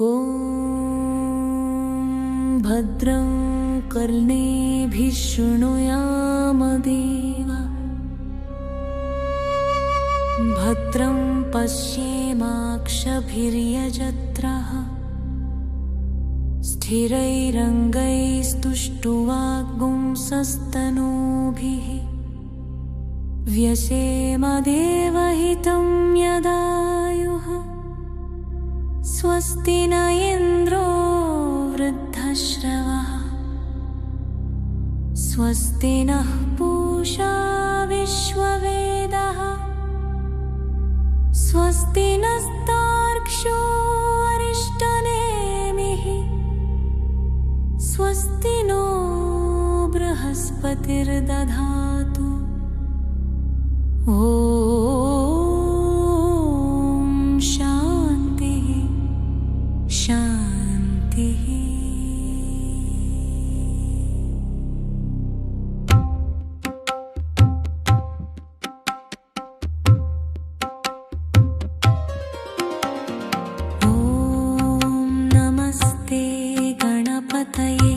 ॐ भद्रं कर्णेभिः शृणुयाम देव भद्रं पश्येमाक्षभिर्यजत्रः स्थिरैरङ्गैस्तुष्टुवागुंसस्तनूभिः व्यशेम देवहितं यदायुः स्वस्ति न इन्द्रो वृद्धश्रवः स्वस्ति नः पूषा विश्ववेदः स्वस्ति नस्तार्क्ष्यो अरिष्टनेमिः स्वस्ति नो बृहस्पतिर्दधातु। ॐ शान्तिः शान्तिः। ॐ नमस्ते गणपतये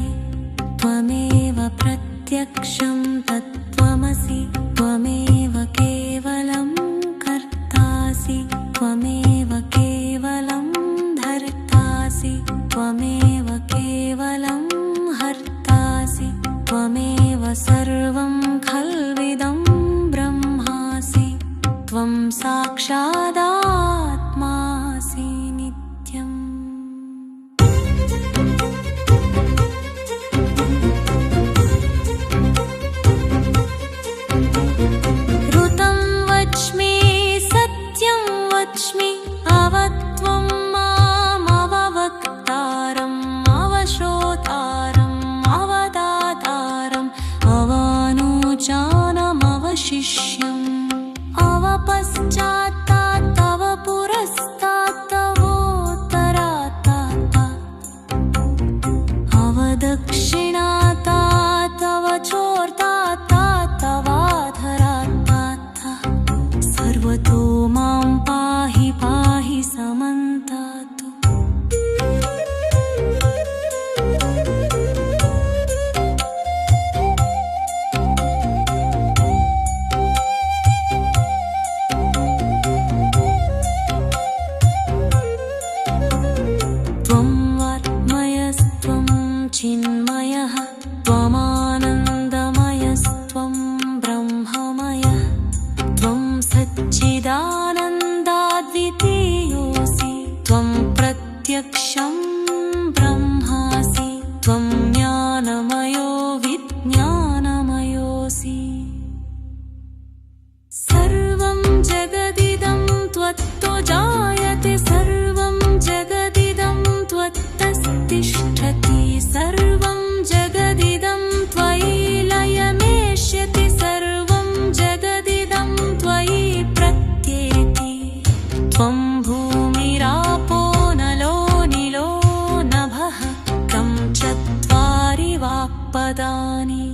त्वमेव प्रत्यक्षं तत्त्वमसि त्वमेव केवलं कर्तासि त्वमेव केवलं धर्तासि त्वमेव केवलं हर्तासि त्वमेव सर्वं खल्विदं ब्रह्मासि त्वं साक्षादात्मासि नित्यम्। ऋतं वच्मि सत्यं वच्मि अवत्वं मामववक्तारम् अवश्रोतारम् अवदातारम् अवानुचानमवशिष्यम् अवपश्चात्तात् तव पुरस्तात् तवोत्तरात्तात् अवदक्षिणात्तात् तव चोर्तात्तात् तवाधरात्तात् सर्वतो मां पाहि पाहि समन्तात्। त्वं वाङ्मयस्त्वं चिन्मयः त्वमानन्दमयस्त्वं ब्रह्ममयः त्वं सच्चिदानन्दाद्वितीयोऽसि त्वं प्रत्यक्षं ब्रह्मासि त्वं ज्ञानमयो विज्ञानमयोऽसि सर्वं जगदिदं त्वत्तो जायते सर्वं जगदिदं त्वत्तस्तिष्ठति सर्वं जगदिदं त्वयि लयमेष्यति सर्वं जगदिदं त्वयि प्रत्येति त्वं भूमिरापो नलो निलो नभः तं चत्वारि वाक्पदानि।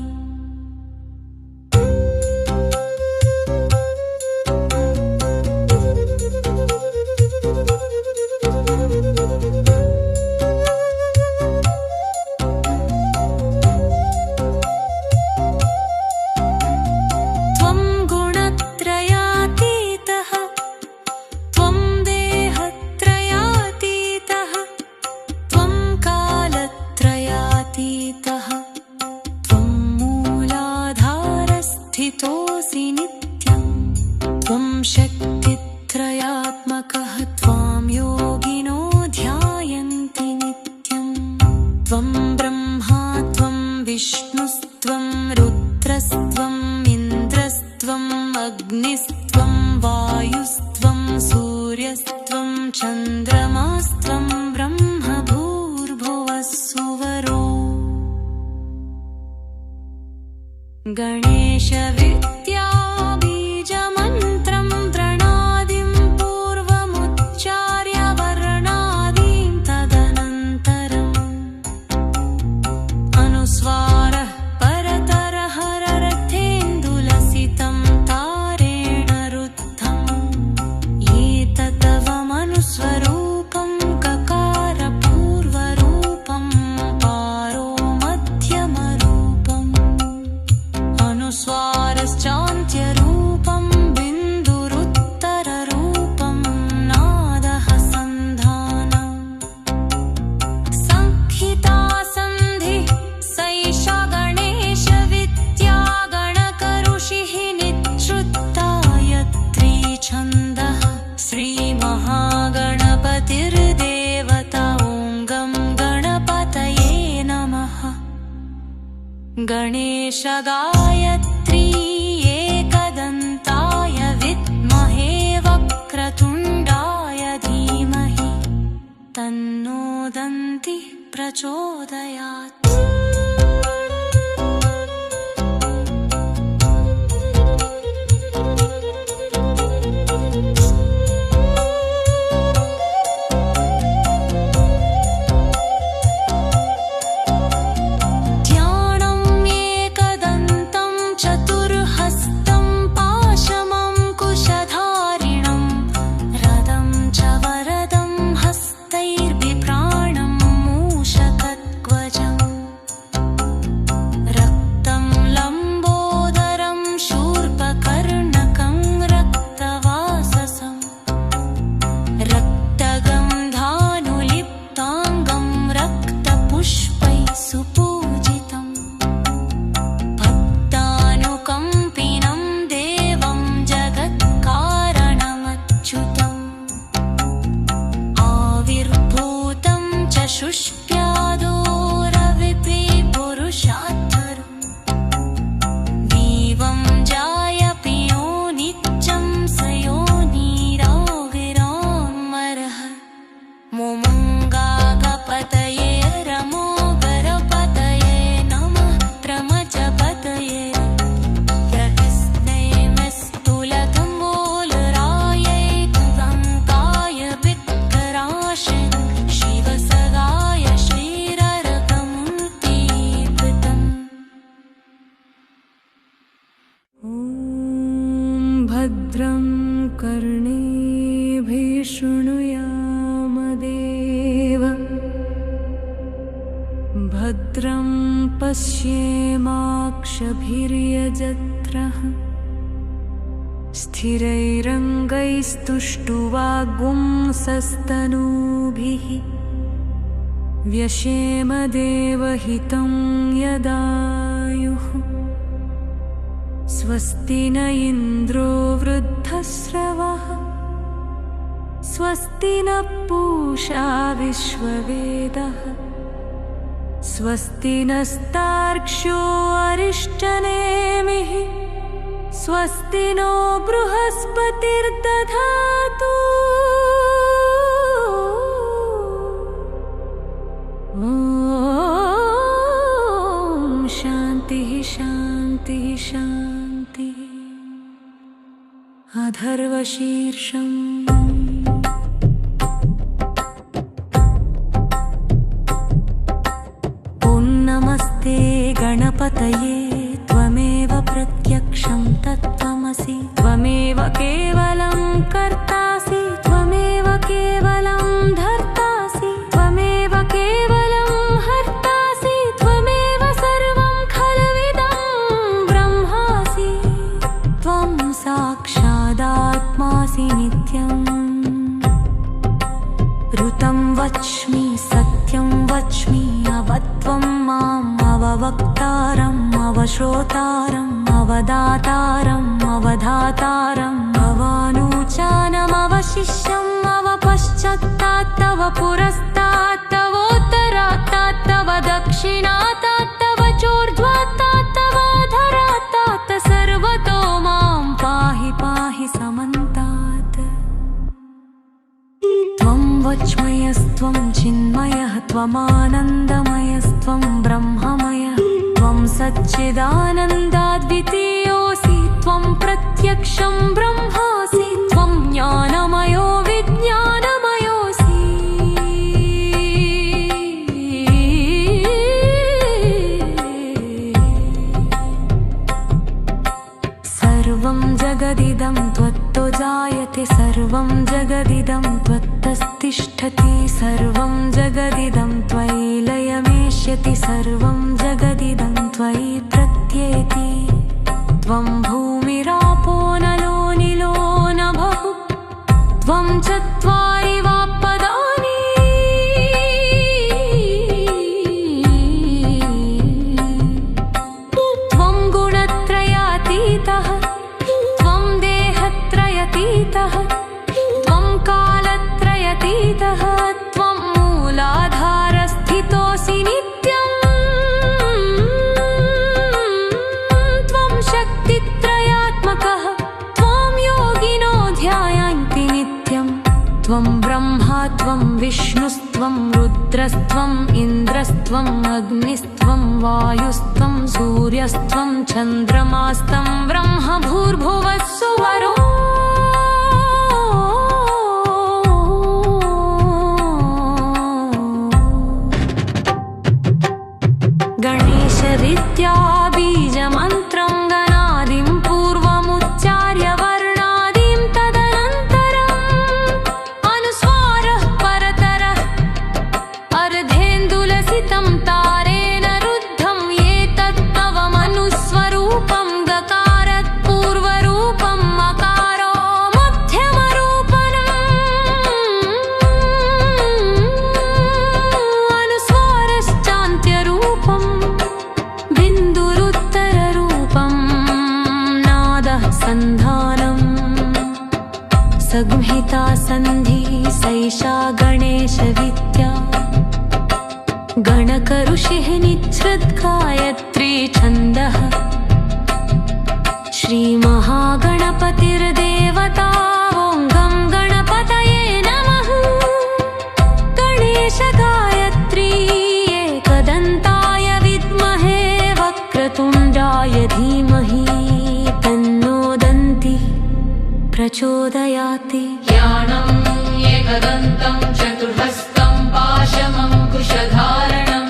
त्वं गुणत्रयातीतः त्वं देहत्रयातीतः त्वं कालत्रयातीतः त्वं मूलाधारस्थितोऽसि नित्यं त्वं शक्तित्रयात्मकः त्वां योगिनो ध्यायन्ति नित्यं त्वं ब्रह्मा त्वं विष्णुस्त्वं रुद्रस्त्वम् इन्द्रस्त्वम् अग्निस्त्वं वायुस्त्वं सूर्यस्त्वं चन्द्रमास्त्वं ब्रह्म भूर्भुवः सुवरो गणेशविद्या बीजमन्त्रं प्रणादिं पूर्वमुच्चार्य वर्णादीं तदनन्तरम् अनुस्वारः परतरः हरर्थेन्दुलसितं तारेण रुद्धम् एतत्तव मनुस्वरूपं ककार गणेशगायत्री एकदन्ताय विद्महे वक्रतुण्डाय धीमहि तन्नो दन्तिः प्रचोदयात्। भद्रं कर्णेभिः शृणुयामदेव भद्रं पश्येमाक्षभिर्यजत्रः स्थिरैरङ्गैस्तुष्टुवागुंसस्तनूभिः व्यशेम देवहितं यदायुः स्वस्ति न इन्द्रो वृद्धश्रवः स्वस्ति न पूषा विश्ववेदः स्वस्ति नस्तार्क्ष्यो अरिष्टनेमिः स्वस्ति नो बृहस्पतिर्दधातु। ॐ शान्तिः शान्तिः शान्तिः। अथर्वशीर्षम्। ॐ नमस्ते गणपतये त्वमेव प्रत्यक्षं तत्त्वमसि त्वमेव केवलं कर्तासि त्वमेव केवलं धर्तासि त्वमेव केवलं हर्तासि त्वमेव सर्वं खलविदं ब्रह्मासि त्वं साक्षादात्मासि नित्यम्। ऋतं वच्मि सत्यं वच्मि अवत्वं माम् अववक्तारम् अवश्रोतारम् अवदातारम् अवधातारम् अवानुचानम् अवशिष्यम् अवपश्चात्तव पुरस्तात्तवोत्तरात्तव दक्षिणात्तव चोर्ध्वात्तव अधरात्त सर्वतो मां पाहि पाहि समन्तात्। त्वं वच्मयस्त्वं चिन्मयः त्वमानन्दमयस्त्वं ब्रह्ममयः त्वं सच्चिदानन्दाद्वितीयोऽसि त्वं प्रत्यक्षं ब्रह्मासि त्वं ज्ञानमयो विज्ञानमयोऽसि। सर्वं जगदिदं त्वत्तो जायते सर्वं जगदिदं त्वत्तस्तिष्ठति सर्वं जगदिदं त्वयि लयमेष्यति सर्वं जगदिदं त्वयि प्रत्येति। त्वं भूमिरापो नलो निलो नभः त्वं चत्वारि वाक्पदानि त्वं गुणत्रयातीतः त्वं देहत्रयतीतः त्वं कालत्रयतीतः त्वं मूलाधारस्थितोऽसि नित्यम्। विष्णुस्त्वं रुद्रस्त्वम् इन्द्रस्त्वम् अग्निस्त्वं वायुस्त्वं सूर्यस्त्वं चन्द्रमास्तं ब्रह्म भूर्भुवः सुवरो गणेश विद्या बीजमन्त्रं गणादिं पूर्वमुच्चार्य वर्णादिं तदनन्तरम् अनुस्वारः परतरः अर्धेन्दुलसितं तारेण रुद्धं एतत्तव मनुस्वरूपं गकारात् पूर्वरूपं मकारो मध्यमरूपम् अनुस्वारश्चान्त्यरूपं बिन्दुरुत्तररूपं नादः सन्धानम् संहिता सन्धि सैषा गणेशविद्या गणकऋषिः निःसृद्गायत्री छन्दः श्रीमहागणपतिर्देवता ॐ गं गणपतये नमः गणेशगायत्री एकदन्ताय विद्महे वक्रतुण्डाय धीमहि तन्नो दन्तिः प्रचोदयाति ज्ञानम् एकदन्तं चतुर्हस्तं पाशमङ्कुशधारणं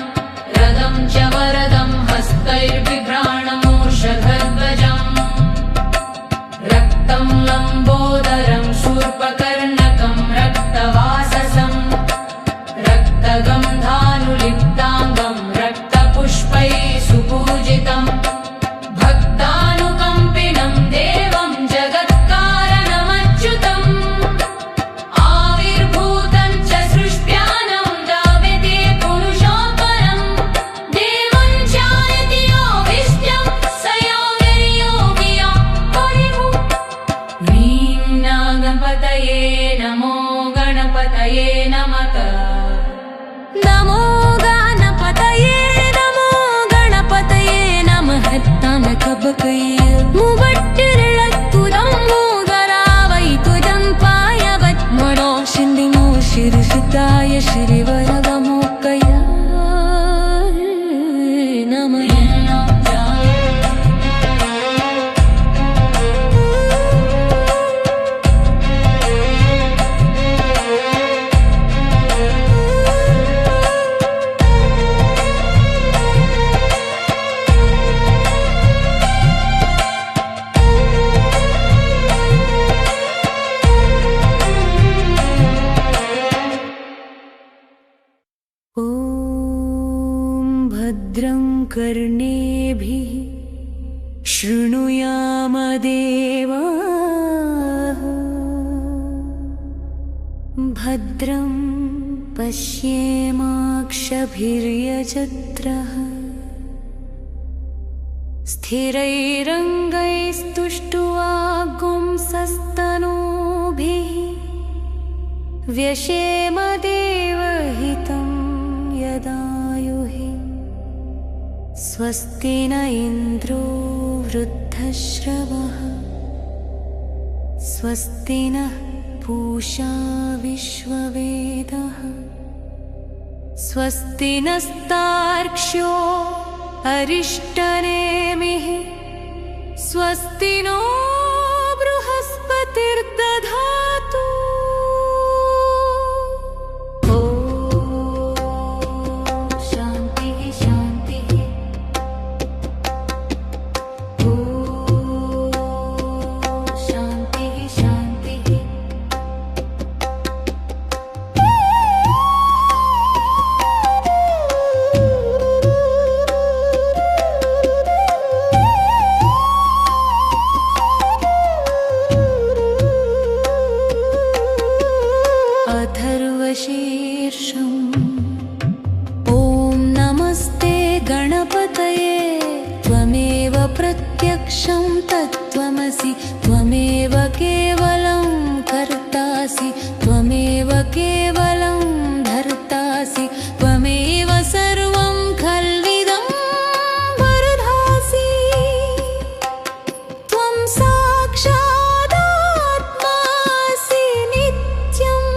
रदं च वरदं हस्तैर्बिभ्राणमूषधध्वजम् रक्तं लम्बोदरं शूर्पकर्णकं रक्तवाससं रक्तगन्धानुलिप्ताङ्गं रक्तपुष्पैः सुपूजितम् भक्तानुकम्पिनं देवं जगत्कारणमच्युतम् आविर्भूतं च सृष्ट्यानं दाविते पुरुषोत्तरम् देवं ध्यायति यो विष्णुं स योगिर्योगिया परिभु ह्रीं गणपतये नमो गणपतये नमः नमो गणपतये नमो गणपतये नमः तानकबकये मुबट्टिरळत्तुदं मूगरावैतुदं पायवत्मनो शिन्दिमो शिरसिताय श्रीवरदमोक्कया नमः ॐ भद्रं कर्णेभिः शृणुयाम देवाः भद्रं पश्येमाक्षभिर्यजत्रः स्थिरैरङ्गैस्तुष्ट्वागुंसस्तनूभिः व्यशेम देवहितं यदायुः स्वस्ति न इन्द्रो वृद्धश्रवः स्वस्ति नः पूषा विश्ववेदः स्वस्ति नस्तार्क्ष्यो अरिष्टनेमिः स्वस्ति नो बृहस्पतिर्दधातु अथर्वशीर्षम् ॐ नमस्ते गणपतये त्वमेव प्रत्यक्षं तत्त्वमसि त्वमेव केवलं कर्तासि त्वमेव केवलं धर्तासि त्वमेव सर्वं खल्विदं वरदासि त्वं साक्षादात्मासि नित्यम्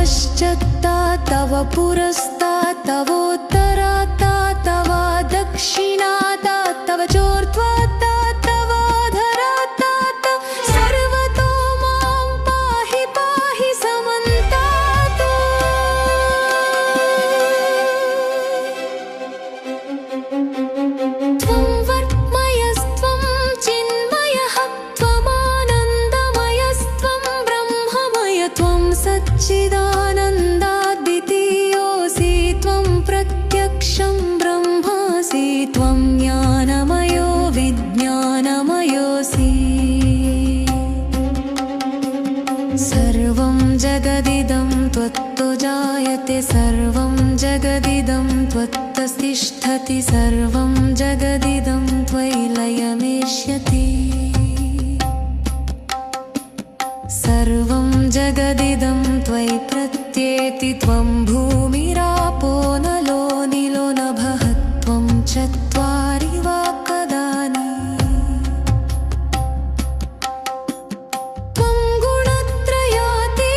पश्चात्ता तव पुरस्तात् तवोत्तरात्ता तव दक्षिणात्ता तव चोर्ध्वात्ता तवाधरात्ता सर्वतो मां पाहि पाहि समन्तात्। त्वं वर्त्मयस्त्वं चिन्मयः त्वमानन्दमयस्त्वं ब्रह्ममय त्वं सच्चिदानन्दाद्वितीयोऽसि त्वं प्रत्यक्षं ब्रह्मासि त्वं ज्ञानमयो विज्ञानमयोऽसि। सर्वं जगदिदं त्वत्तो जायते सर्वं जगदिदं त्वत्ततिष्ठति सर्वं जगदिदं त्वयि लयमेष्यति। सर्वं जगदिदं त्वयि प्रत्येति त्वं भूमिरापो नलो निलो नभः त्वं चत्वारि वाक्पदानि। त्वं गुणत्रयातीतः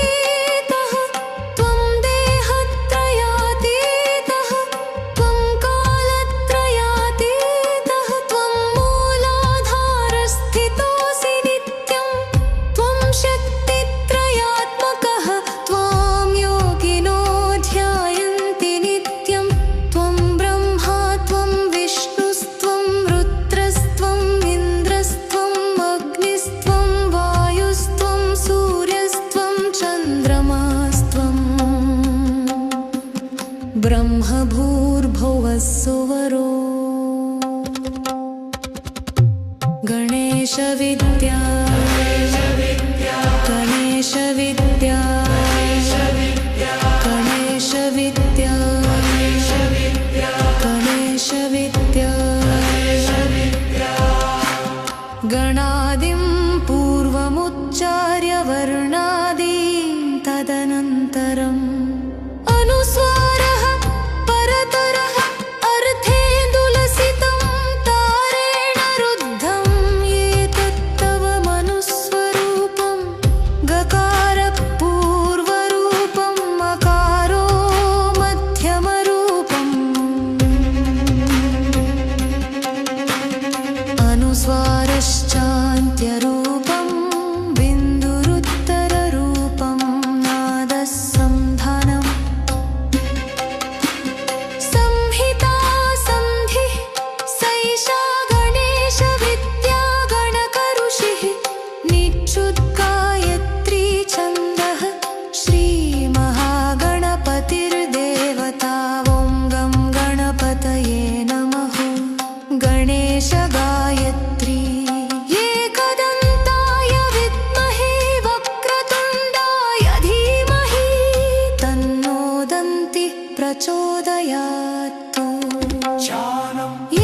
त्वं देहत्रयातीतः त्वं कालत्रयातीतः त्वं मूलाधारस्थितोऽसि नित्यं त्वं शक्तित्रयात्मकः त्वां योगिनो ध्यायन्ति नित्यं। त्वं ब्रह्मा त्वं विष्णुस्त्वं रुद्रस्त्वम् इन्द्रस्त्वम् अग्निस्त्वं वायुस्त्वं सूर्यस्त्वं चन्द्रमास्त्वं ब्रह्म भूर्भुवः सुवरो। गणेशविद्या गणेशविद्या गणेशविद्या गणेशविद्या गणादिं पूर्वमुच्चार्य वर्णादीं तदनन्तरम् अनुस्वारः परतरः अर्थेन्दुलसितं तारेण रुद्धं एतत्तव मनुस्वरूपं गकारपूर्वरूपं मकारो मध्यमरूपम् अनुस्वारश्चान्त्यरूपं बिन्दुरुत्तररूपं नादसन्धानं संहिता सन्धिः सैषा गणेशविद्या गणकऋषिः निच्युत्गायत्री छन्दः श्रीमहागणपतिर्देवता। ॐ गं गणपतये नमः। गणेशगायत्री एकदन्ताय विद्महे वक्रतुण्डाय धीमहि तन्नो दन्तिः प्रचोदयात्।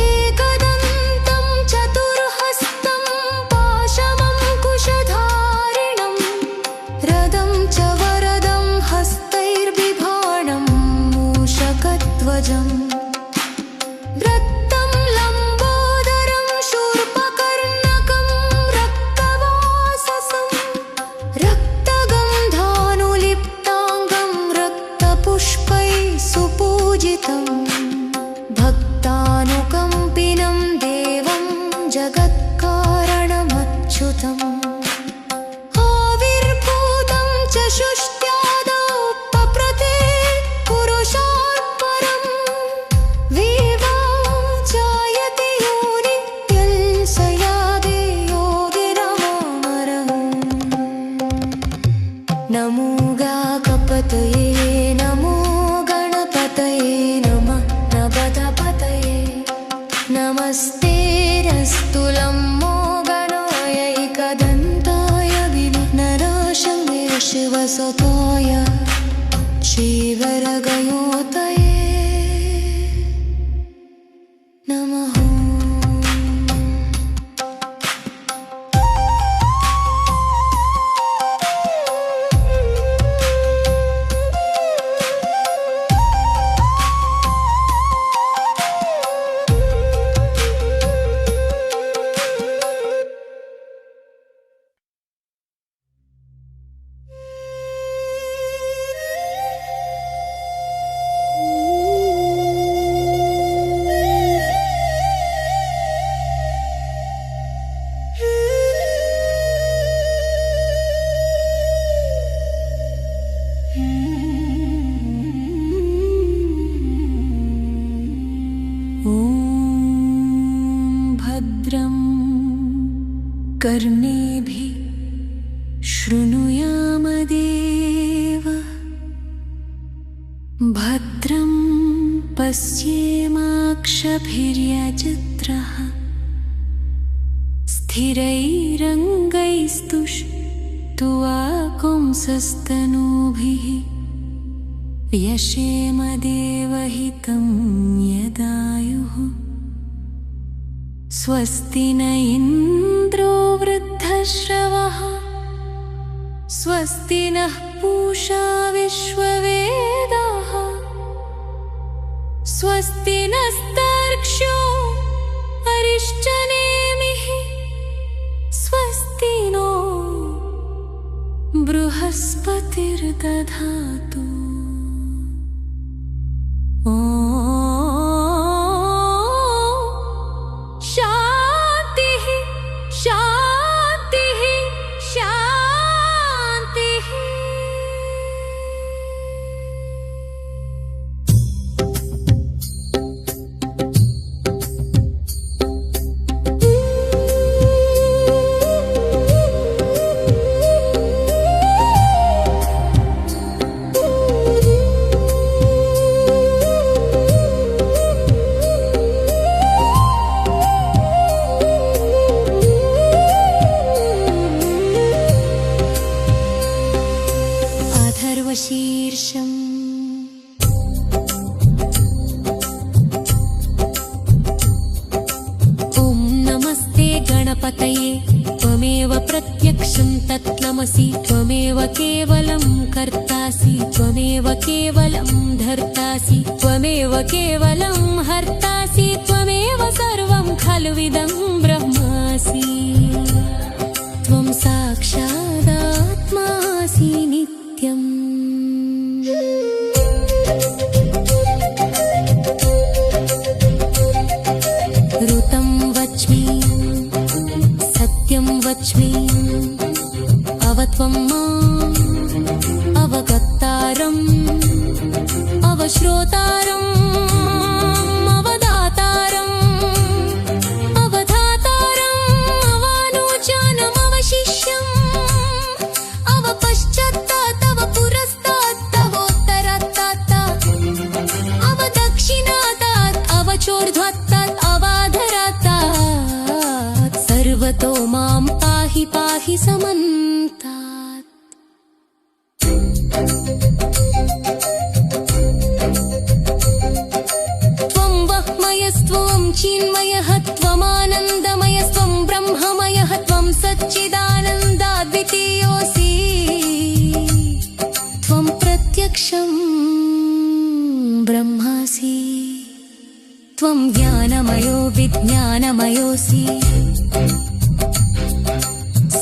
एकदन्तं चतुर्हस्तं पाशमङ्कुशधारिणं रदं च वरदं हस्तैर्बिभाणं मूषकध्वजम् वृत्तं लम्बोदरं शूर्पकर्णकं रक्तवाससं रक्तगन्धानुलिप्ताङ्गं रक्तपुष्पैः सुपूजितं भक्तानुकम्पिनं देवं जगत्कारणमच्युतम् आविर्भूतं च शुष्ट्यादौ पप्रते पुरुषात् परं जायते योनित्यल्सयादे योगिरमामरम्। नमो गाकपतये नमो गणपतये नमः नवदपतये नमस्ते रस्तुलम्बो गणाय एकदन्ताय विघ्ननाशने शिवसुताय श्रीवरगयोतये नमः। कर्णेभिः शृणुयामदेव भद्रं पश्येमाक्षभिर्यजत्रः स्थिरैरङ्गैस्तुष्ट्वाकुंसस्तनूभिः व्यशेम देवहितं यदायुः स्वस्ति न इन्द्रो वृद्धश्रवः स्वस्ति नः पूषा विश्ववेदाः स्वस्ति नस्तार्क्ष्यो अरिष्टनेमिः स्वस्ति नो बृहस्पतिर्दधातु शान्तिः शान्तिः शान्तिः। अथर्वशीर्षम् ॐ नमस्ते गणपतये त्वमेव प्रत्यक्षं तत्त्वमसि त्वमेव केवलं कर्तासि त्वमेव केवलं धर्तासि त्वमेव केवलं हर्तासि त्वमेव सर्वं खल्विदं ब्रह्मासि त्वं साक्षादात्मासि नित्यम् ऋतं वच्मि सत्यं वच्मि अवत्वं माम् अवगत्तारम् अवश्रोतारम् अवदातारम् अवधातारम् अवानोचानम् अवशिष्यम् अवपश्चात्तात् अवपुरस्तात् अवोत्तरात्तात् अवदक्षिणातात् अवचोर्ध्वात्तात् अवाधरात्तात् सर्वतो मां पाहि पाहि समन्तात्। त्वं वह्मयस्त्वं चिन्मयः त्वमानन्दमयस्त्वं ब्रह्ममयः त्वं सच्चिदानन्दाद्वितीयोऽसि त्वं प्रत्यक्षं ब्रह्मासि त्वं ज्ञानमयो विज्ञानमयोऽसि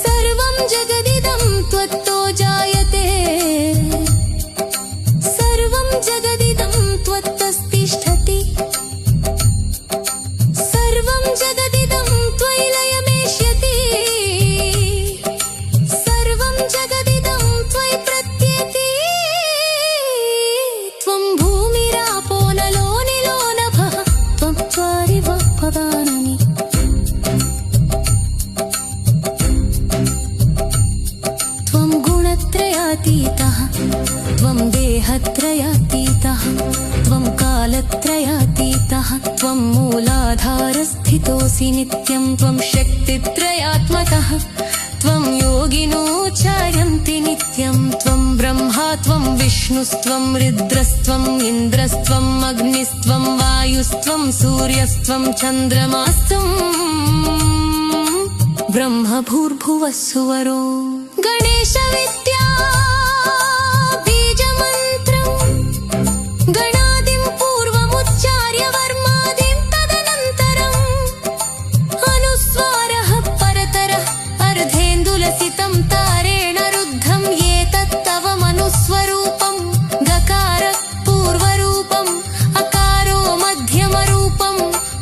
सर्वं जगदिदं त्वत्तो जायते सर्वं जगदिदं त्वत्तस्तिष्ठति सर्वं जगदिदं त्वयि लयमेष्यति सर्वं जगदिदं त्वयि प्रत्येति त्वं भूमिरापो नलो निलो नभः त्वं त्वारिवः पदानि त्वं गुणत्रयातीतः त्वं देहत्रयातीतः त्वं कालत्रयातीतः त्वं मूलाधारस्थितोऽसि नित्यं त्वं शक्तित्रयात्मकः त्वं योगिनोच्चार्यन्ति नित्यं त्वं ब्रह्मा त्वं विष्णुस्त्वं रुद्रस्त्वम् इन्द्रस्त्वम् अग्निस्त्वं वायुस्त्वं सूर्यस्त्वं चन्द्रमास्त्वं ब्रह्म भूर्भुवः सुवरो गणेशविद्या बीजमन्त्रम् गणादिं पूर्वमुच्चार्य वर्मादिं तदनन्तरम् अनुस्वारः परतरः अर्धेन्दुलसितं तारेण रुद्धं ये तत्तव मनुस्वरूपं गकार पूर्वरूपम् अकारो मध्यमरूपम्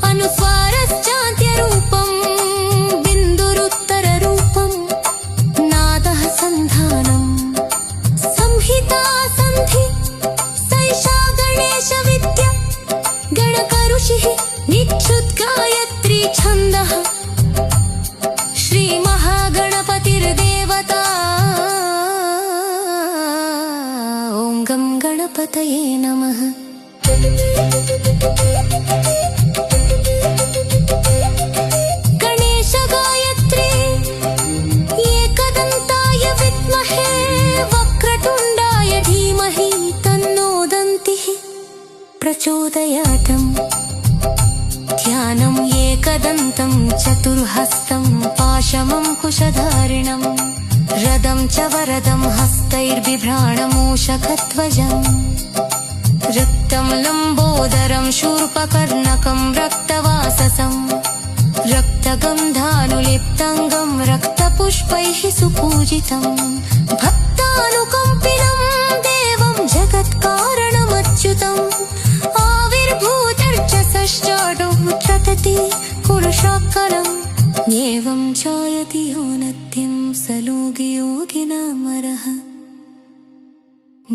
अनुस्वारश्चान्त्यरूपम् बिन्दुरुत्तररूपम् गणपतये नमः। गणेश गायत्री एकदन्ताय विद्महे वक्रतुण्डाय धीमहि तन्नो दन्तिः प्रचोदयात्। ध्यानम् एकदन्तं चतुर्हस्तं पाशमङ्कुशधारिणम् रदं च वरदं हस्तैर्बिभ्राणमूषकध्वजम् रक्तं लम्बोदरं शूर्पकर्णकं रक्तवाससं रक्तगन्धानुलिप्ताङ्गं रक्तपुष्पैः सुपूजितं भक्तानुकम्पिनं देवं जगत्कारणमच्युतम् आविर्भूतर्चसश्चाडो ततति कुलशाकलम् एवं जायति योनत्यं सलोकयोगिनामरः।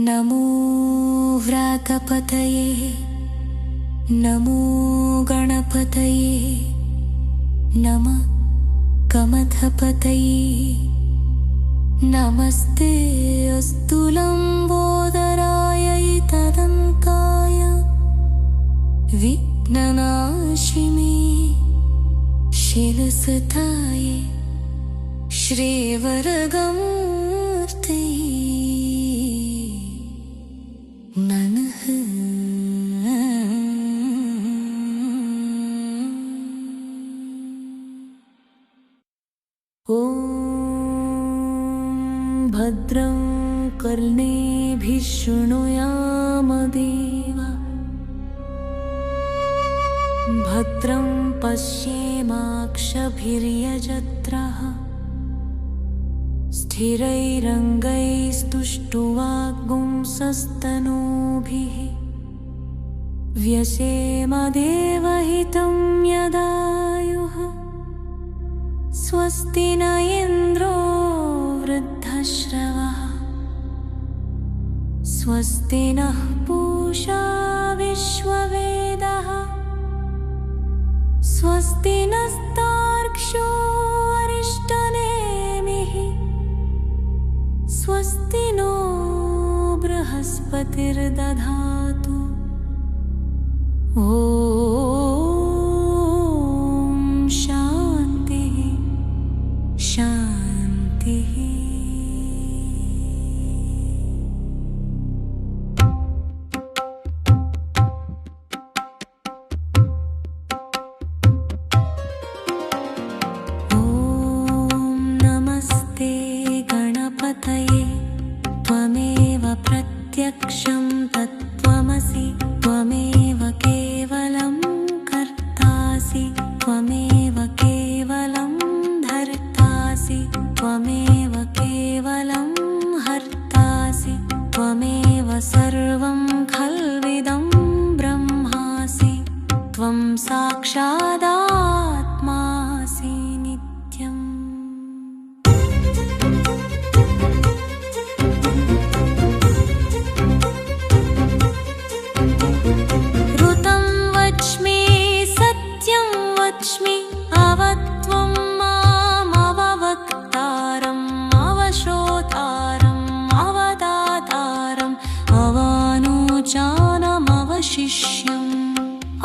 नमो व्राकपतये नमो गणपतये नमः कमथपतये नमस्ते अस्तु लम्बोदराय तदन्ताय विघ्ननाशिने शिरसताय श्रीवरगमूर्ते नमः। ॐ भद्रं कर्णेभिः शृणुयाम देवा भद्रं पश्येमाक्षभिर्यजत्राः स्थिरैरङ्गैस्तुष्टुवागुंसस्तनूभिः व्यसेमदेवहितं यदायुः स्वस्ति न इन्द्रो वृद्धश्रवः स्वस्ति नः पूषा विश्ववेदः स्वस्ति नस्तार्क्ष्यो अरिष्टनेमिः स्वस्ति नो बृहस्पतिर्दधातु। ॐ शान्तिः शान्तिः। त्वमेव प्रत्यक्षं तत्त्वमसि त्वमेव केवलं कर्तासि त्वमेव केवलं धर्तासि त्वमेव केवलं हर्तासि त्वमेव सर्वं खल्विदं ब्रह्मासि त्वं साक्षादात्मासि नित्यम्। अवत्वं मामववक्तारम् अवश्रोतारम् अवदातारम् अवानुचानमवशिष्यम्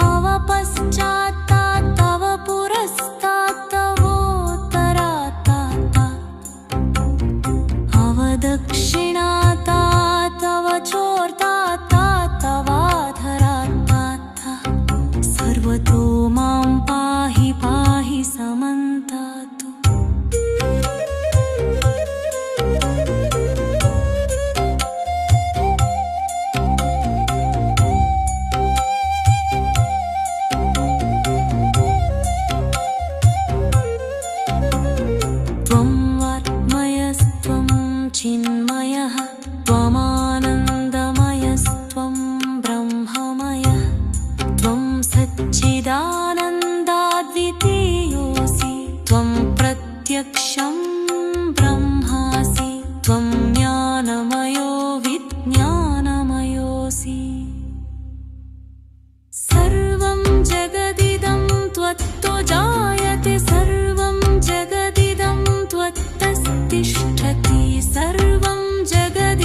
अवपश्चात्तात् तव पुरस्तात् तवोत्तरात्तात् अवदक्षिणात्तात् तव चोर्तात्तात् तवाधरात्तात् सर्वतो मां पाहि पाहि समन्तात्। त्वं वाङ्मयस्त्वं चिन्मयः त्वमानन्दमयस्त्वं ब्रह्ममयः त्वं सच्चिदानन्दाद्वितीयोऽसि त्वं प्रत्यक्षं ब्रह्मासि त्वं ज्ञानमयो विज्ञानमयोऽसि सर्वं जगदिदं त्वत्तो जायते सर्वं जगदिदं त्वत्तस्तिष्ठति सर्वं जगदिदं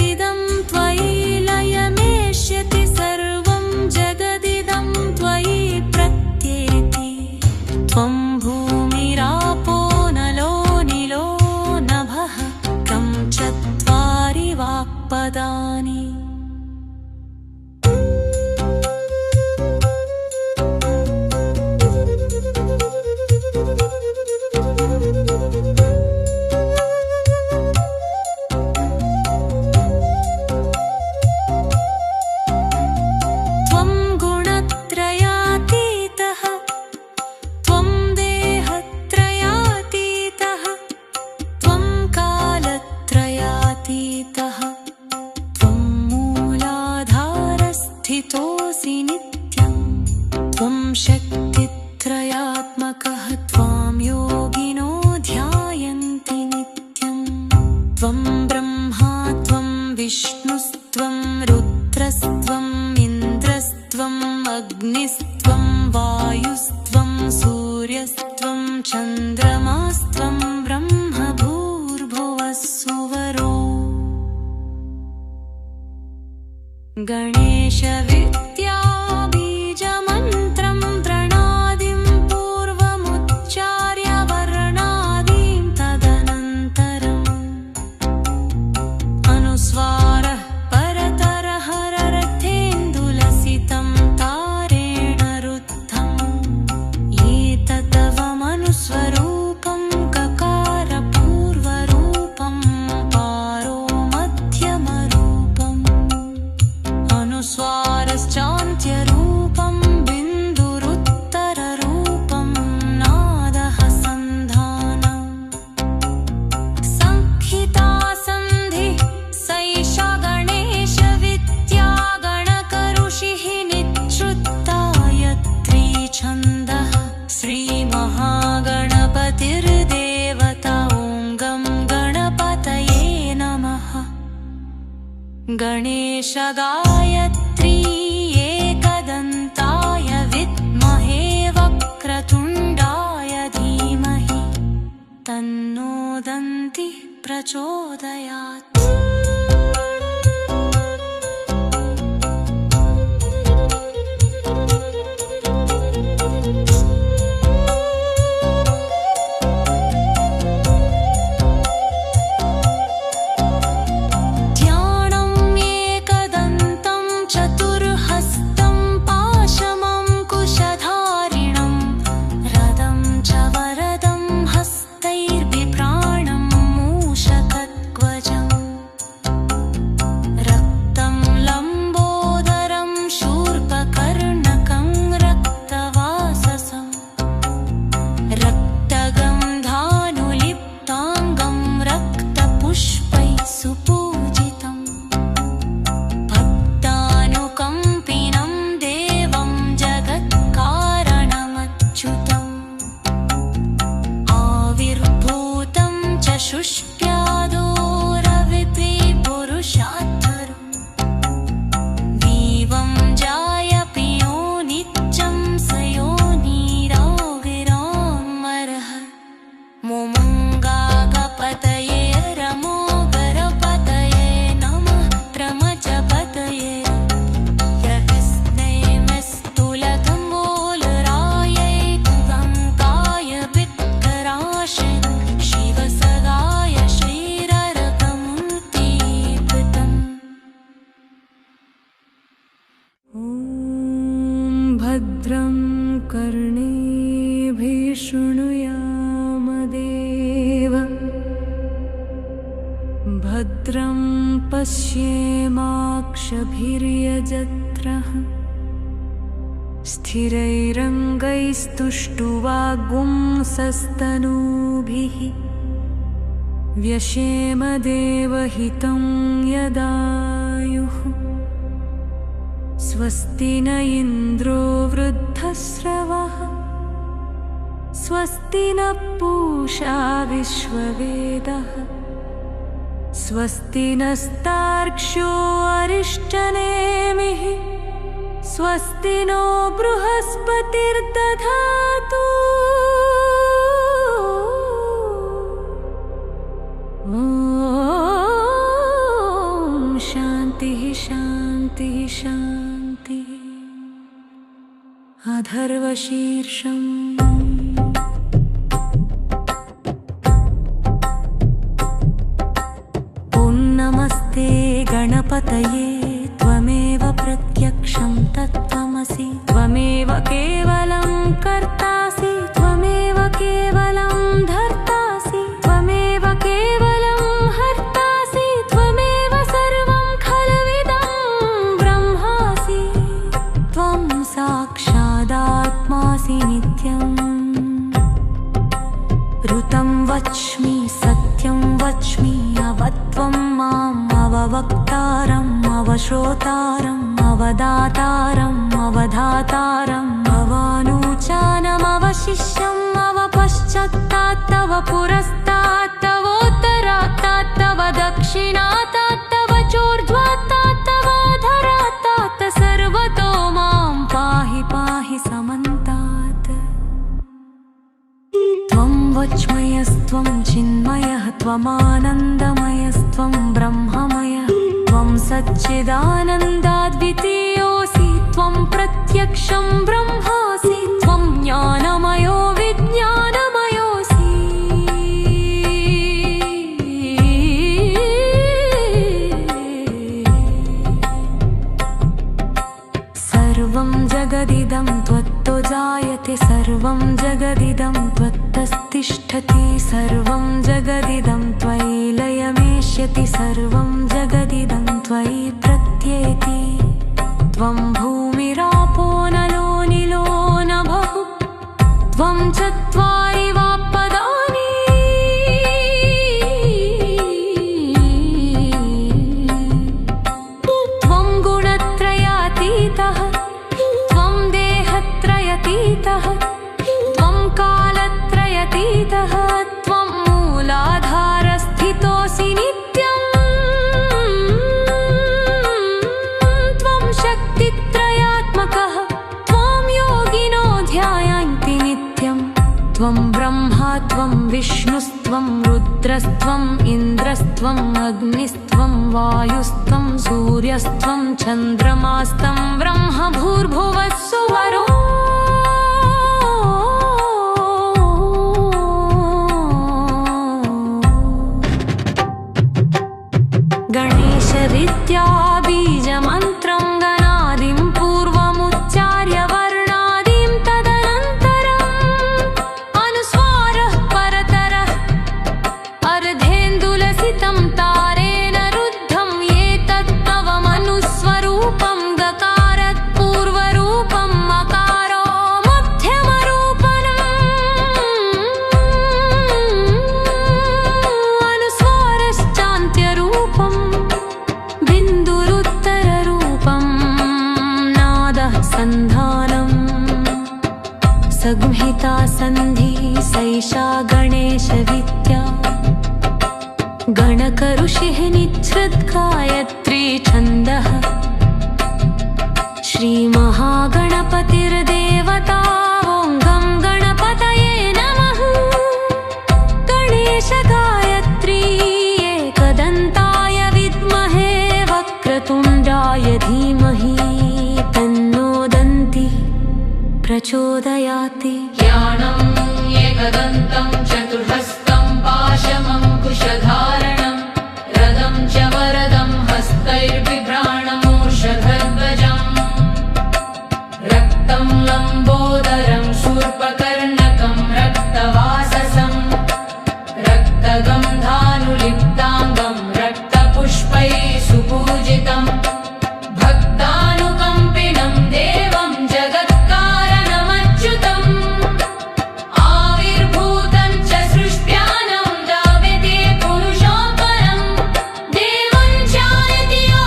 पदानि त्वं गुणत्रयातीतः त्वं देहत्रयातीतः त्वं कालत्रयातीतः त्वं मूलाधारस्थितोऽसि नित्यं त्वं शक्तित्रयात्मकः त्वां योगिनो ध्यायन्ति नित्यं त्वं ब्रह्मा त्वं विष्णुस्त्वं रुद्रस्त्वम् इन्द्रस्त्वम् अग्निस्त्वं वायुस्त्वं सूर्यस्त्वं चन्द्रमास्त्वं ब्रह्म भूर्भुवः सुवरो गणेशविद्याबीजमन्त्रं प्रणादिं पूर्वमुच्चार्य वर्णादीं तदनन्तरम् अनुस्वारः परतरः हरर्थेन्दुलसितं तारेण रुद्धम् एतत्तवमनुस्वरूपं ककारपूर्वरूपं पारो मध्यमरूपम् अनुस्वारश्चान्त्यरूपं बिन्दुरुत्तररूपं नादः सन्धानम् संहिता सन्धिः सैषा गणेशविद्या गणकऋषिः निच्छ्रुत्तायत्री छन्दः श्रीमहागणपतिर्देवता ॐ गं गणपतये नमः गणेशगायत्री एकदन्ताय विद्महे वक्रतुण्डाय धीमहि तन्नो दन्तिः प्रचोदयात् ध्यानम् एकदन्तं चतुर्हस्तं पाशमङ्कुशधारिणं रदं च वरदं हस्तैर्बिभ्राणं मूषकध्वजम् रक्तं लम्बोदरं शूर्पकर्णकं रक्तवाससं रक्तगन्धानुलिप्ताङ्गं रक्तपुष्पैः सुपूजितम् भक्तानुकम्पिनं देवं जगत्कारणमच्युतम् आविर्भूतं च शुष्प्यादो रविपि पुरुषात्तरम् दीवं जायपि यो नित्यं स योनिराविरामरः मुमुङ्गागपतये रमोगरपतये नमः प्रमजपतये यस्नैमिस्तुलतम्बोलरायै कुगङ्काय वित्कराशे शिवसगाय श्रीररकमुक्तिकृतम् ॐ भद्रं कर्णेभिः शृणुयामदेव भद्रं पश्येमाक्षभिर्यजत्रः स्थिरैरङ्गैस्तुष्टुवागुंसस्तनूभिः व्यशेमदेवहितं यदायुः स्वस्ति न इन्द्रो वृद्धश्रवः स्वस्ति न पूषा विश्ववेदः स्वस्ति नस्तार्क्ष्यो अरिष्टनेमिः स्वस्ति नो बृहस्पतिर्दधातु ॐ शान्तिः शान्तिः शान्तिः अथर्वशीर्षम् ॐ नमः नमस्ते गणपतये त्वमेव प्रत्यक्षं तत्त्वमसि त्वमेव केवलं कर्तासि त्वमेव केवलं धर्तासि त्वमेव केवलं हर्तासि त्वमेव सर्वं खलविदं ब्रह्मासि त्वं साक्षादात्मासि नित्यम् ऋतं वच्मि सत्यं वच्मि अवत्वं माम् अववक्तारम् अवश्रोतारम् अवदातारम् अवधातारम् अवानुचानम् अवशिष्यम् अवपश्चात्तात् तव पुरस्तात् तवोत्तरात् तव दक्षिणात् तव चोर्ध्वात् तव अधरात् सर्वतो मां पाहि पाहि समन्तात् त्वं वच्मयस्त्वं चिन्मयः त्वमानन्दमयस्त्वं ब्रह्ममयः त्वं सच्चिदानन्दाद्वितीयोऽसि त्वं प्रत्यक्षं ब्रह्मासि त्वं ज्ञानमयो विज्ञानमयोऽसि सर्वं जगदिदं त्वत्तो जायते सर्वं जगदिदं त्वत्तस्तिष्ठति सर्वं जगदिदं त्वयि लयमेष्यति सर्वं जगदिदं त्वयि प्रत्येति त्वं भूमिरापो नलो निलो नभः त्वं चत्वारि वाक्पदानि त्वं गुणत्रयातीतः त्वं देहत्रयतीतः त्वं कालत्रयतीतः त्वं मूलाधारस्थितोऽसि नित्यम् त्वं शक्तित्रयात्मकः त्वं योगिनो ध्यायन्ति नित्यम् त्वं ब्रह्मा त्वं विष्णुस्त्वं रुद्रस्त्वम् इन्द्रस्त्वम् अग्निस्त्वं वायुस्त्वं सूर्यस्त्वं चन्द्रमास्तं ब्रह्म भूर्भुवः सुवरो गणेशविद्या बीजमन्त्रं गणादिं पूर्वमुच्चार्य वर्णादिं तदनन्तरम् अनुस्वारः परतरः अर्धेन्दुलसितं तारेण रुद्धं एतत्तवमनुस्वरूपं गकारात् पूर्वरूपं मकारो मध्यमरूपम् अनुस्वारश्चान्त्यरूपम् बिन्दुरुत्तररूपं नादः सन्धानम् संहिता सन्धि सैषा गणेशविद्या गणकऋषिः निच्छृद्गायत्री छन्दः श्रीमहागणपतिर्देवता ॐ गं गणपतये नमः गणेशगायत्री एकदन्ताय विद्महे वक्रतुण्डाय धीमहि तन्नो दन्तिः प्रचोदयाति ज्ञानम् एकदन्तं चतुर्हस्तं पाशमङ्कुशधारणं रदं च वरदं हस्तैर्बिभ्राणमूषधध्वजम् रक्तं लम्बोदरं शूर्पकर्णकं रक्तवाससं रक्तगन्धानुलिप्ताङ्गं रक्तपुष्पैः सुपूजितम् भक्तानुकम्पिनं देवं जगत्कारणमच्युतम् आविर्भूतं च सृष्ट्यानं दाविते पुरुषोत्तरम् देवं चायति यो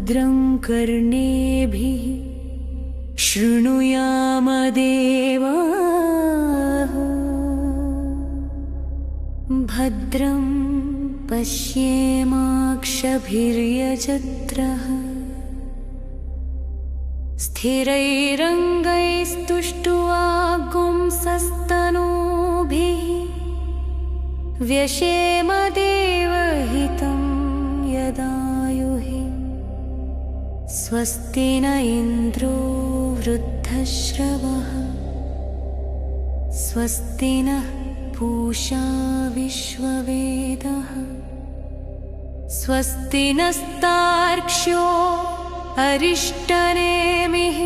भद्रं कर्णेभिः शृणुयाम देवाः भद्रं पश्येमाक्षभिर्यजत्रः स्थिरैरङ्गैस्तुष्ट्वागुंसस्तनूभिः व्यशेम देवहितं यदायुः स्वस्ति न इन्द्रो वृद्धश्रवः स्वस्ति नः पूषा विश्ववेदः स्वस्ति नस्तार्क्ष्यो अरिष्टनेमिः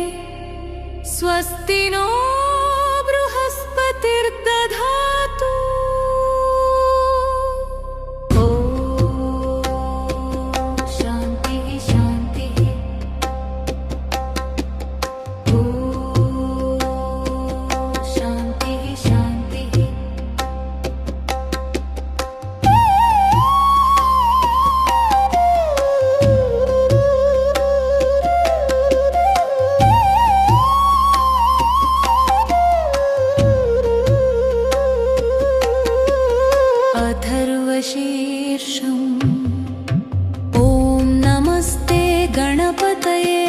स्वस्ति नो बृहस्पतिर्दधातु ॐ शान्तिः शान्तिः ॐ शान्तिः शान्तिः अथर्वशीर्षम् ॐ नमस्ते गणपतये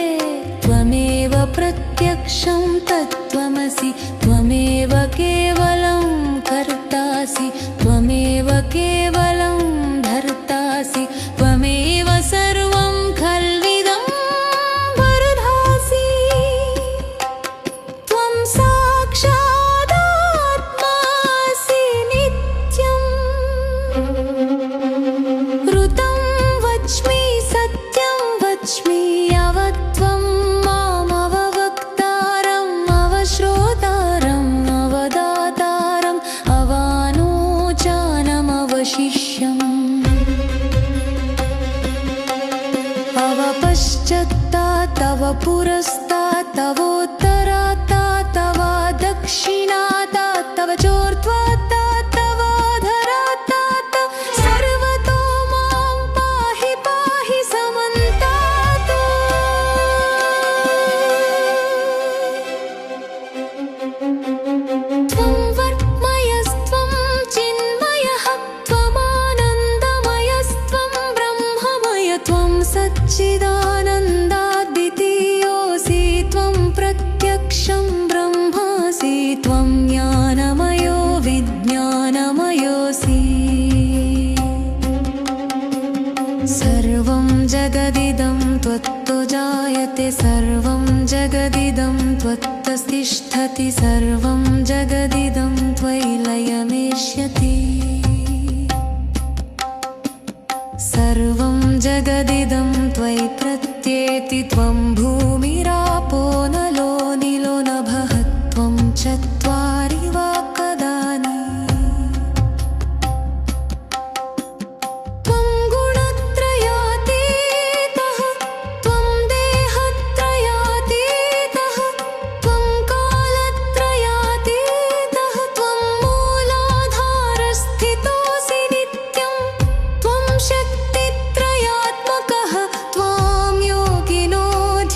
त्वमेव प्रत्यक्षं तत्त्वमसि त्वमेव केवलं कर्तासि त्वमेव केवलं धर्तासि त्वमेव सर्वं खल्विदं वरदासि त्वं साक्षादात्मासि नित्यम् ऋतं वच्मि सत्यं वच्मि अवत्वं मामववक्तारम् अवश्रोतारम् अवदातारम् अवानोचानमवशिष्यम् अवपश्चात्तात् तव पुरस्तात् तवोत्तरात् तव दक्षिणात् तव चोर्ध्वात् तव अधरात् सर्वतो मां पाहि पाहि समन्तात् त्वं वर्मयस्त्वं चिन्मयः त्वमानन्दमयस्त्वं ब्रह्ममय त्वं सच्चिदानन्दाद्वितीयोऽसि त्वं प्रत्यक्षं ब्रह्मासि त्वं ज्ञानमयो विज्ञानमयोऽसि सर्वं जगदिदं त्वत्तो जायते सर्वं जगदिदं त्वत्तस्तिष्ठति सर्वं जगदिदं त्वयि लयमेष्यति सर्वं जगदिदं त्वयि प्रत्येति त्वं भूमिरापो नलो निलो नभः त्वं चत्वारि वाक्पदानि त्वं गुणत्रयातीतः त्वं देहत्रयातीतः त्वं कालत्रयातीतः त्वं मूलाधारस्थितोऽसि नित्यं त्वं शक्तित्रयात्मकः त्वां योगिनो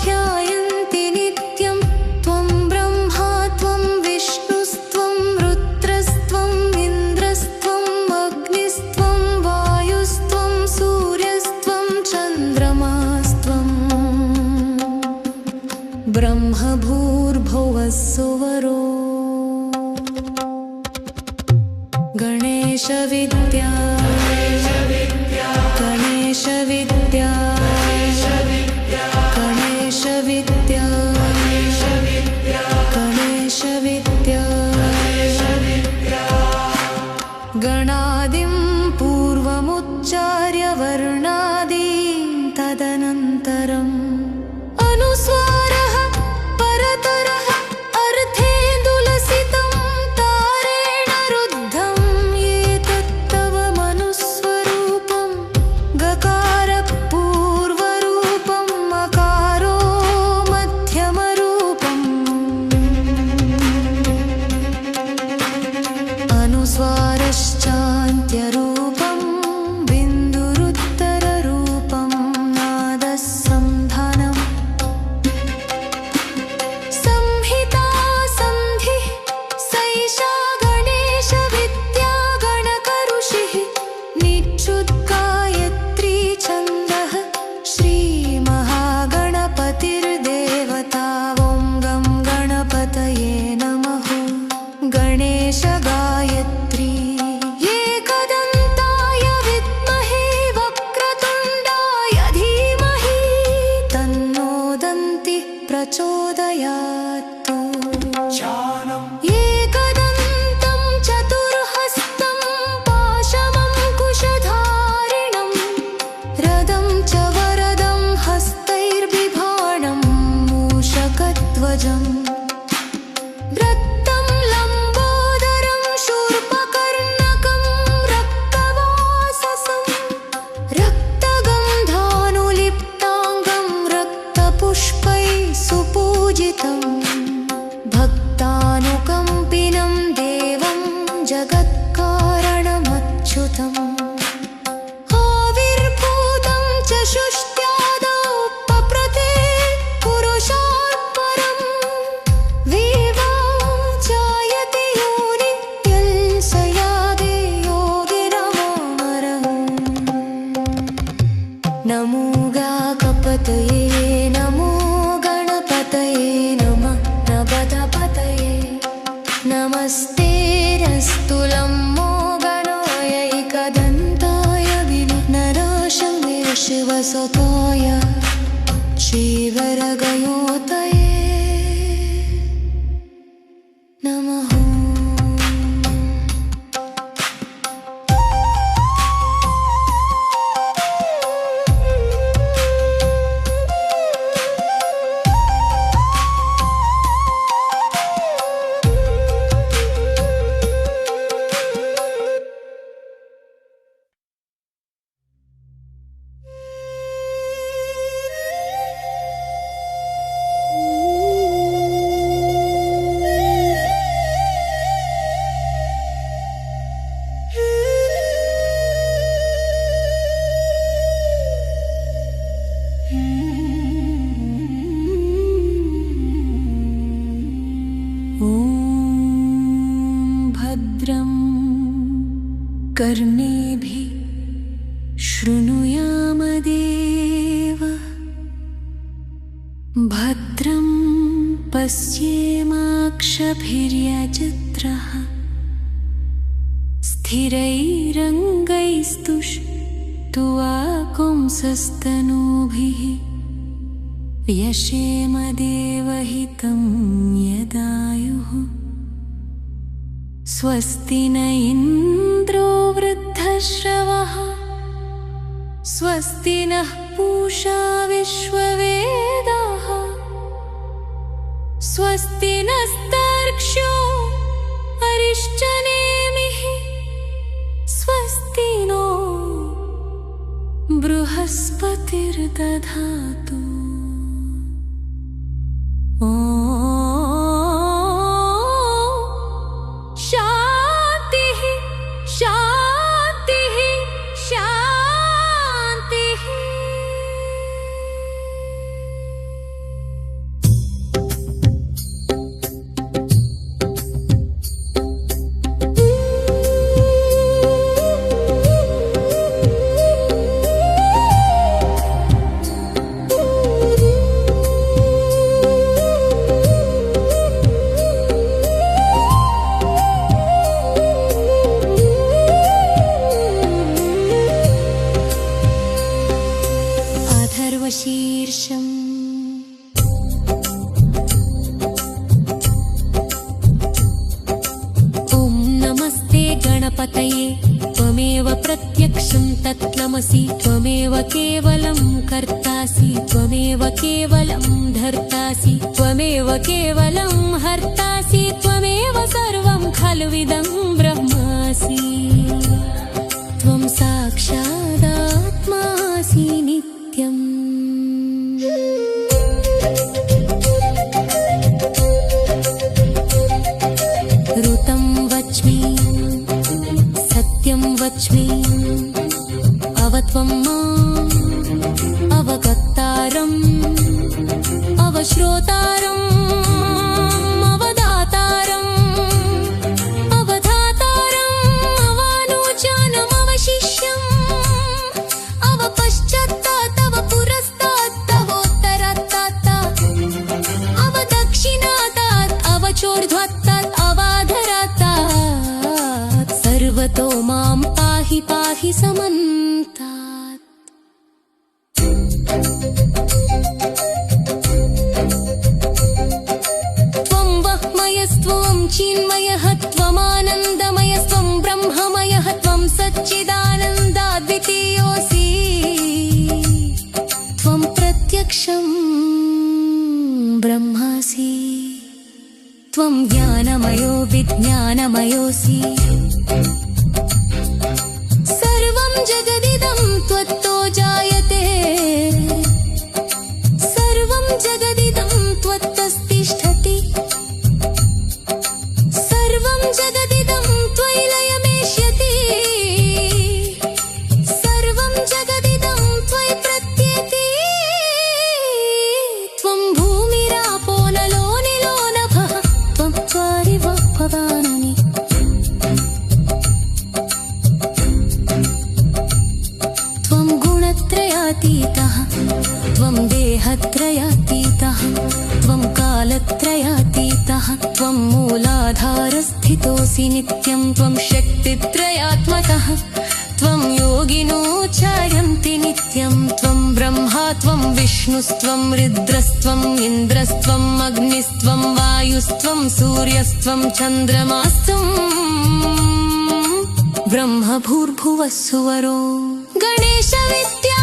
ध्यायन्ति नित्यं त्वं ब्रह्मा त्वं विष्णुस्त्वं रुद्रस्त्वं इन्द्रस्त्वं अग्निस्त्वं वायुस्त्वं सूर्यस्त्वं चन्द्रमास्त्वं ब्रह्मभूर्भुवः सुवरो गणेशविद्या गणेशविद्या गणेशविद्या गणेशविद्या गणादिं पूर्वमुच्चार्य वर्णादीं तदनन्तरम् अनुस्वारः परतरः अर्थेन्दुलसितं तारेण रुद्धं एतत्तव मनुस्वरूपं गकारपूर्वरूपं मकारो मध्यमरूपम् अनुस्वारश्चान्त्यरूपं बिन्दुरुत्तररूपं नादः सुपूजितं भक्तानुकम्पिनं देवं जगत्कारणमच्युतम् आविर्भूतं च शुष्ट्यादौ पप्रथे पुरुषात् परं विवाचायति योनि यल्सयादे योगिनमोमरम् नमो गाकपतये नमो गणपतये नमः नवदपतये नमस्ते रस्तुलं मोगणायैकदन्ताय विघ्ननाशाय शिवसुताय श्रीवरगयोतये नमः भद्रं कर्णेभिः शृणुयाम देव भद्रं पश्येमाक्षभिर्यजत्रः स्थिरैरङ्गैस्तुष्ट्वाकुंसस्तनूभिः यशेम देवहितं यदायुः स्वस्ति न इन्द्रो वृद्धश्रवः स्वस्ति नः पूषा विश्ववेदाः स्वस्ति नस्तार्क्ष्यो अरिष्टनेमिः स्वस्ति नो बृहस्पतिर्दधातु शान्तिः शान्तिः शान्तिः शीर्षम् ॐ नमस्ते गणपतये त्वमेव प्रत्यक्षं तत्त्वमसि त्वमेव केवलं कर्तासि त्वमेव केवलं धर्तासि त्वमेव केवलं हर्तासि त्वमेव सर्वं खल्विदं ब्रह्मासि त्वं साक्षादात्मासि नित्यम् ऋतं वच्मि सत्यं वच्मि अवत्वं माम् अवगत्तारम् अवश्रोतारम् अवदातारम् अवधातारम् अवानुजानम् अवशिष्यम् अवपश्चात्तात् अवपुरस्तात् अवोत्तरात्तात् अवदक्षिणातात् अवचोर्ध्वात्तात् अवाधरात्तात् सर्वतो मां पाहि पाहि समन्तात् त्वं वह्मयस्त्वं चिन्मयः त्वमानन्दमयस्त्वं ब्रह्ममयः त्वं सच्चिदानन्दाद्वितीयोऽसि त्वं प्रत्यक्षं ब्रह्मासि त्वं ज्ञानमयो विज्ञानमयोऽसि सर्वं जगदिदं त्वत्तो जायते सर्वं जगदिदं देहत्रयातीतः त्वं कालत्रयातीतः त्वं मूलाधारस्थितोऽसि नित्यं त्वं शक्तित्रयात्मकः त्वं योगिनोच्चार्यन्ति नित्यं त्वं ब्रह्मा त्वं विष्णुस्त्वं रुद्रस्त्वम् इन्द्रस्त्वम् अग्निस्त्वं वायुस्त्वं सूर्यस्त्वं चन्द्रमास्त्वं ब्रह्म भूर्भुवः सुवरो गणेशविद्या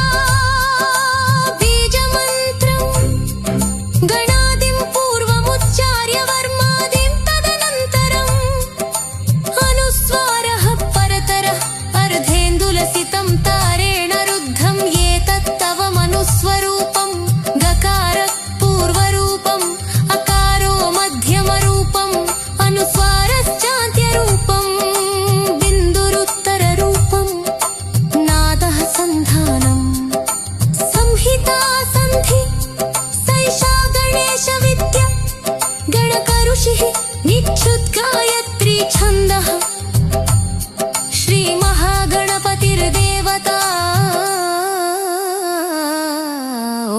बीजमन्त्रं गणादिं पूर्वमुच्चार्य वर्मादिं तदनन्तरम् अनुस्वारः परतरः अर्धेन्दुलसितं तारेण रुद्धं एतत्तव मनुस्वरूपं गकारः पूर्वरूपम् अकारो मध्यमरूपम् अनुस्वारश्चान्त्यरूपम् निच्छुद्गायत्री छन्दः श्रीमहागणपतिर्देवता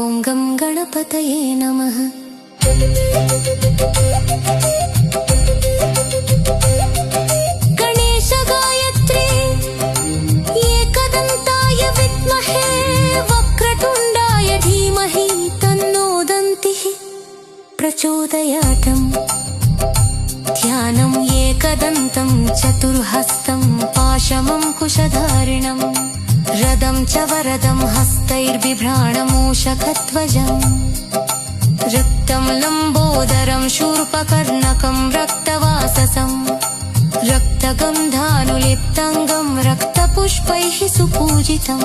ॐ गं गणपतये नमः गणेशगायत्री एकदन्ताय विद्महे वक्रतुण्डाय धीमहि तन्नो दन्तिः प्रचोदयात् ध्यानम् एकदन्तं चतुर्हस्तं पाशमङ्कुशधारिणं रदं च वरदं हस्तैर्बिभ्राणमूषकध्वजम् रक्तं लम्बोदरं शूर्पकर्णकं रक्तवाससं रक्तगन्धानुलिप्ताङ्गं रक्तपुष्पैः सुपूजितं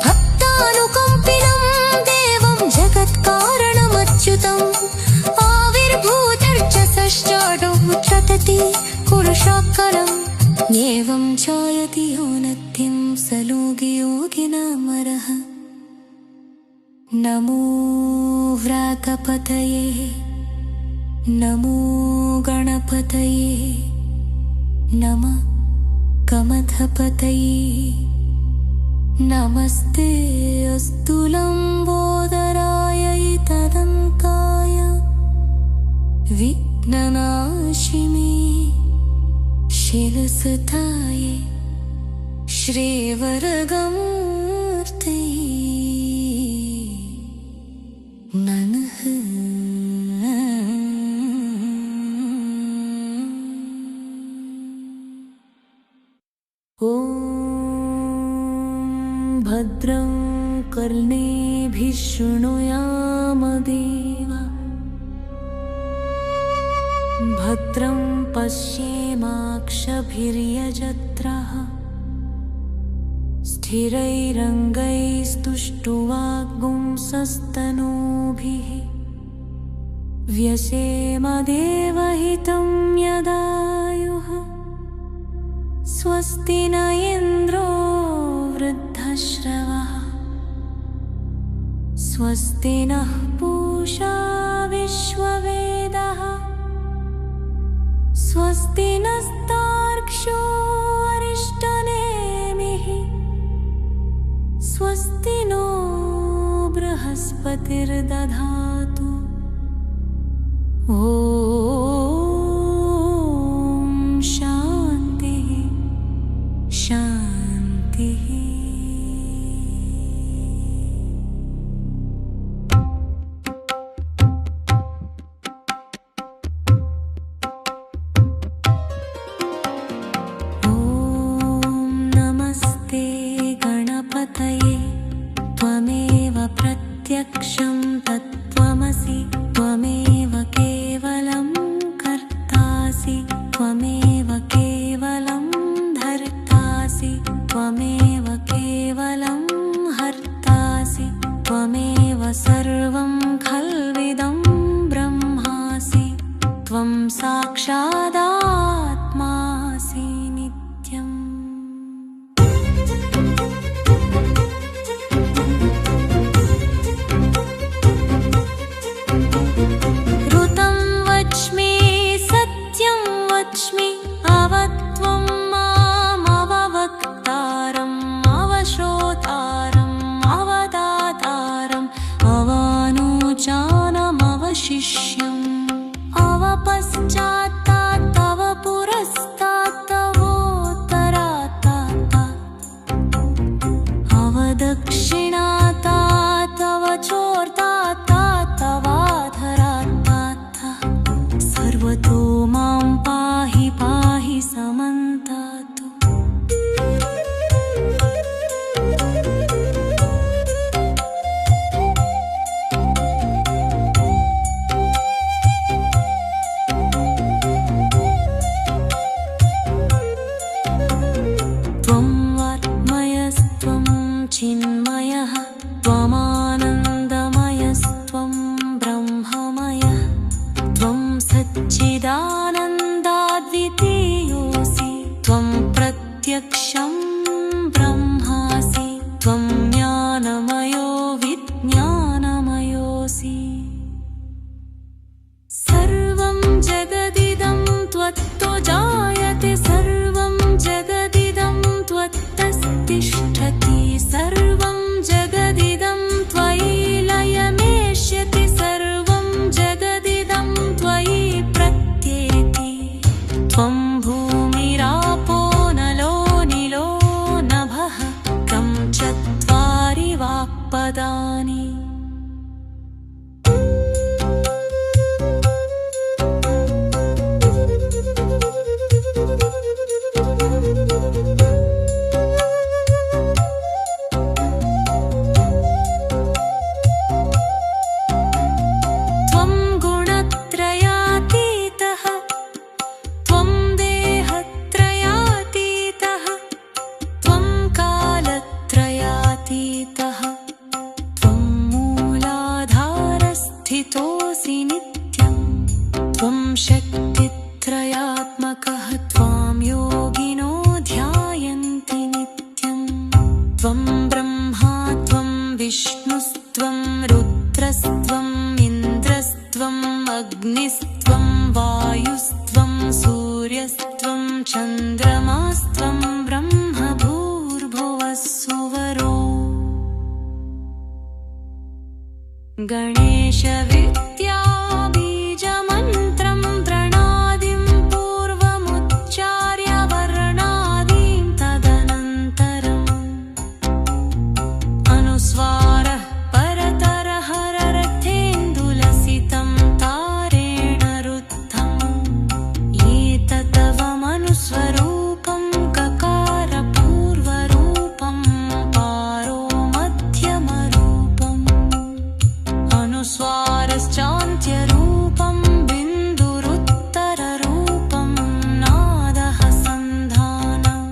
भक्तानुकम्पिनं देवं जगत्कारणमच्युतम् आविर्भूतर्चसश्चाडो चतति कुरुशाकरम् एवं जायति औन्नत्यं सलोकि योगिनामरः नमो व्राकपतये नमो गणपतये नमः कमथपतये नमस्ते अस्तु लम्बोदराय तदङ्काय विघ्ननाशिने शिरसुताय श्रीवरगमूर्ते नमः ॐ भद्रं कर्णेभिः शृणुयाम देवा भद्रं पश्येमाक्षभिर्यजत्राः स्थिरैरङ्गैस्तुष्टुवागुंसस्तनूभिः व्यसेमदेवहितं यदायुः स्वस्ति न इन्द्रो वृद्धश्रवः स्वस्ति नः पूषा विश्ववेदः स्वस्ति नस्तार्क्ष्यो अरिष्टनेमिः स्वस्ति नो बृहस्पतिर्दधातु ॐ शान्तिः शान्तिः त्वमेव प्रत्यक्षं तत्त्वमसि त्वमेव केवलं कर्तासि त्वमेव केवलं धर्तासि त्वमेव केवलं हर्तासि त्वमेव सर्वं खल्विदं ब्रह्मासि त्वं साक्षादात्मासि नित्यम् अवत्वं मामववक्तारम् अवश्रोतारम् अवदातारम् अवानुभावम् जानमवशिष्यम् अवपश्चात्तात् तव पुरस्तात् तवोत्तरात्तात् अवदक्षिणात्तात् तव चोर्तात्तात् तवाधरात्तात् सर्वतो मां पाहि पाहि समन्तात् त्वं वाङ्मयस्त्वं चिन्मयः त्वमानन्दमयस्त्वं ब्रह्ममयः त्वं सच्चिदानन्दाद्वितीयोऽसि त्वं प्रत्यक्षं ब्रह्मासि त्वं ज्ञानमयो विज्ञानमयोऽसि सर्वं जगदिदं त्वत्तो जायते सर्वं जगदिदं त्वत्तस्तिष्ठति सर्वं जगदिदं त्वयि लयमेष्यति सर्वं जगदिदं त्वयि प्रत्येति त्वं भूमिरापो नलो निलो नभः कं चत्वारि वाक्पदानि त्वं गुणत्रयातीतः त्वं देहत्रयातीतः त्वं कालत्रयातीतः त्वं मूलाधारस्थितोऽसि नित्यं त्वं शक्तित्रयात्मकः त्वां योगिनो ध्यायन्ति नित्यं त्वं ब्रह्मा त्वं विष्णुस्त्वं रुद्रस्त्वम् इन्द्रस्त्वम् अग्निस्त्वं वायुस्त्वं सूर्यस्त्वं चन्द्रमास्त्वं ब्रह्म भूर्भुवस्सुवरो गणेशविद्या बीजमन्त्रं प्रणादिं पूर्वमुच्चार्य वर्णादिं तदनन्तरम् अनुस्वारः परतरः हरर्थेन्दुलसितं तारेण रुद्धम् एतत्तवमनुस्वरूपं ककारपूर्वरूपं पारो मध्यमरूपम् अनुस्वारश्चान्त्यरूपं बिन्दुरुत्तररूपं नादः सन्धानम्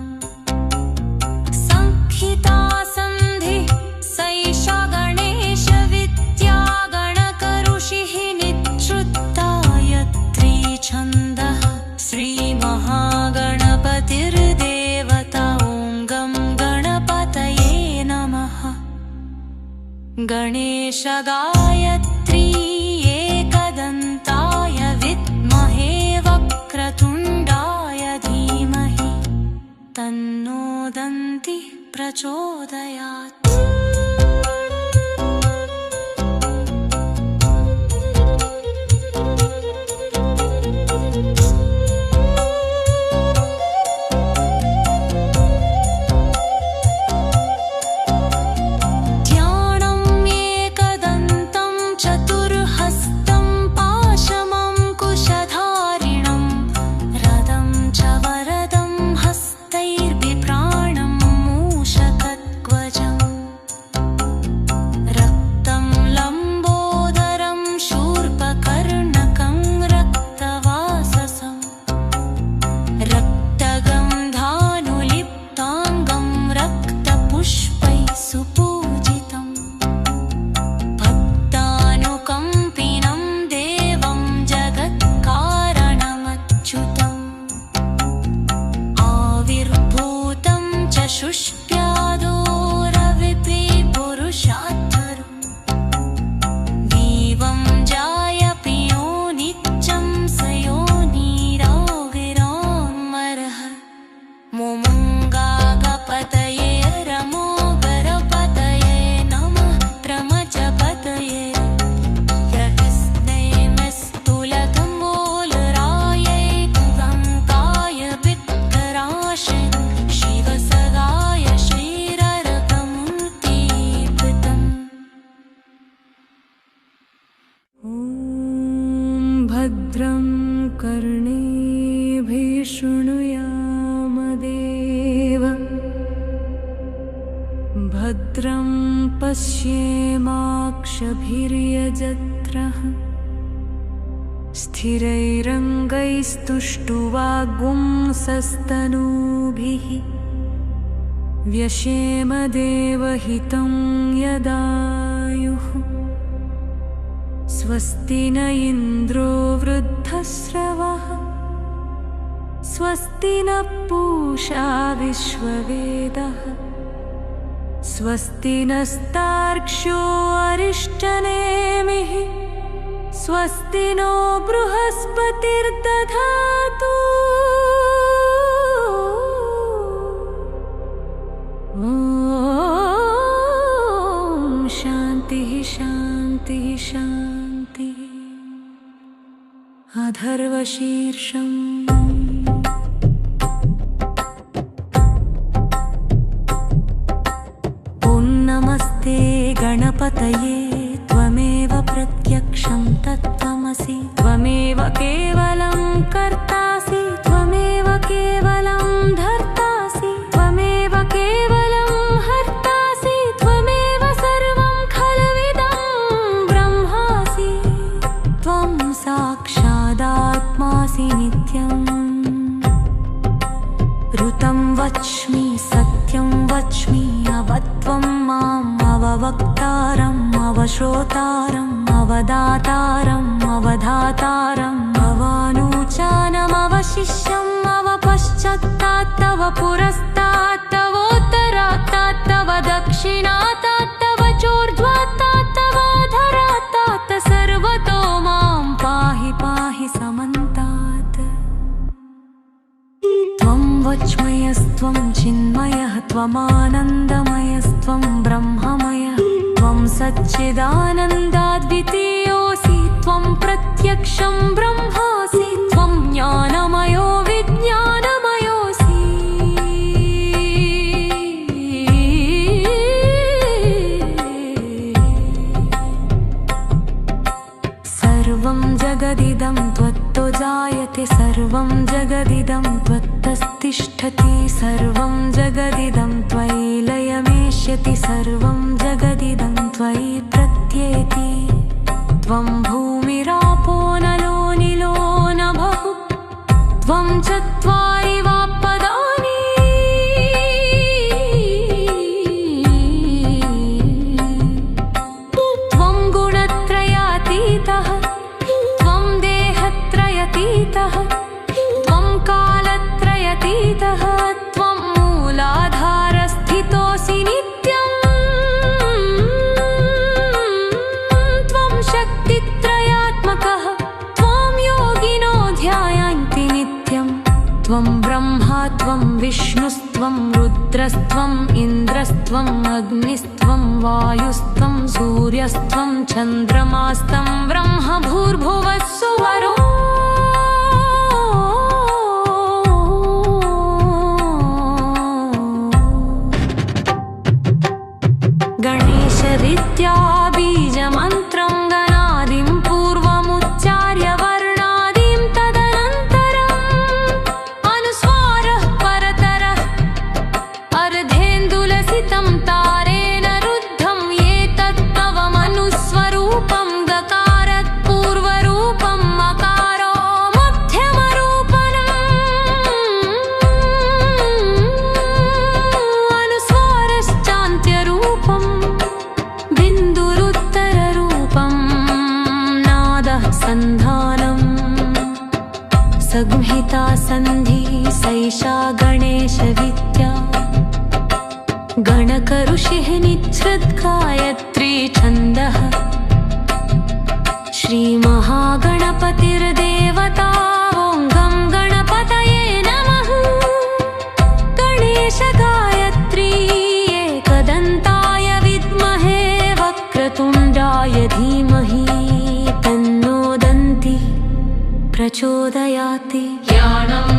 संहिता सन्धिः सैषा गणेशविद्या गणकऋषिः निच्छ्रुत्तायत्री छन्दः श्रीमहागणपतिर्देवता ॐ गं गणपतये नमः गणेश गायत्री एकदन्त भद्रं कर्णेभिः शृणुयामदेव भद्रं पश्येमाक्षभिर्यजत्रः स्थिरैरङ्गैस्तुष्टुवागुंसस्तनूभिः व्यशेमदेवहितं यदायुः स्वस्ति न इन्द्रो वृद्धश्रवः स्वस्ति न पूषा विश्ववेदः स्वस्ति नस्तार्क्ष्यो अरिष्टनेमिः स्वस्ति नो बृहस्पतिर्दधातु ॐ शान्तिः शान्तिः शान्तिः अथर्वशीर्षम् नमस्ते गणपतये त्वमेव प्रत्यक्षं तत्त्वमसि त्वमेव केवलं कर्तासि त्वमेव केवलं धर्तासि त्वमेव केवलं हर्तासि त्वमेव सर्वं खलविदं ब्रह्मासि त्वं साक्षादात्मासि नित्यम् ऋतं वच्मि सत्यं वच्मि अवत्वं माम् अववक्तारम् अवश्रोतारम् अवदातारम् अवधातारम् अवानुचानम् अवशिष्यम् अवपश्चात्तात् तव पुरस्तात् तवोत्तरात् तव दक्षिणात् तव चोर्ध्वात् तव अधरात् सर्वतो मां पाहि पाहि समन्तात् त्वं वच्मयस्त्वं चिन्मयः त्वमानन्दमयस्त्वं ब्रह्ममयः त्वं सच्चिदानन्दाद्वितीयोऽसि त्वं प्रत्यक्षं ब्रह्मासि त्वं ज्ञानमयो विज्ञानमयोऽसि सर्वं जगदिदं त्वत्तो जायते सर्वं जगदिदं त्वत्तस्तिष्ठति सर्वं जगदिदं त्वयि लयमेष्यति सर्वं जगदिदं त्वयि प्रत्येति त्वं भूमिरापो नलो निलो नभः त्वं चत्वारि वाक्पदानि त्वं गुणत्रयातीतः त्वं देहत्रयतीतः त्वं कालत्रयतीतः त्वं मूलाधारस्थितोऽसि नित्यम् त्वं शक्तित्रयात्मकः त्वं योगिनो ध्यायन्ति नित्यम् त्वं ब्रह्मा त्वं विष्णुस्त्वं रुद्रस्त्वम् इन्द्रस्त्वम् अग्निस्त्वं वायुस्त्वं सूर्यस्त्वं चन्द्रमास्तं ब्रह्म भूर्भुवः सुवरो गणेशरीत्या बीजमन्त्रं गणादिं पूर्वमुच्चार्य वर्णादिं तदनन्तरम् अनुस्वारः परतरः अर्धेन्दुलसितं तारेण रुद्धं एतत्तवमनुस्वरूपं गकारात् पूर्वरूपम् अकारो मध्यमरूपम् अनुस्वारश्चान्त्यरूपम् बिन्दुरुत्तररूपं नादः सन्धानम् संहिता सन्धि सैषा गणेशविद्या गणकऋषिः निच्छृद्गायत्री छन्दः श्रीमहागणपतिर्देवता ॐ गं गणपतये नमः गणेशगायत्री एकदन्ताय विद्महे वक्रतुण्डाय धीमहि तन्नो दन्ति प्रचोदयाति ज्ञानम्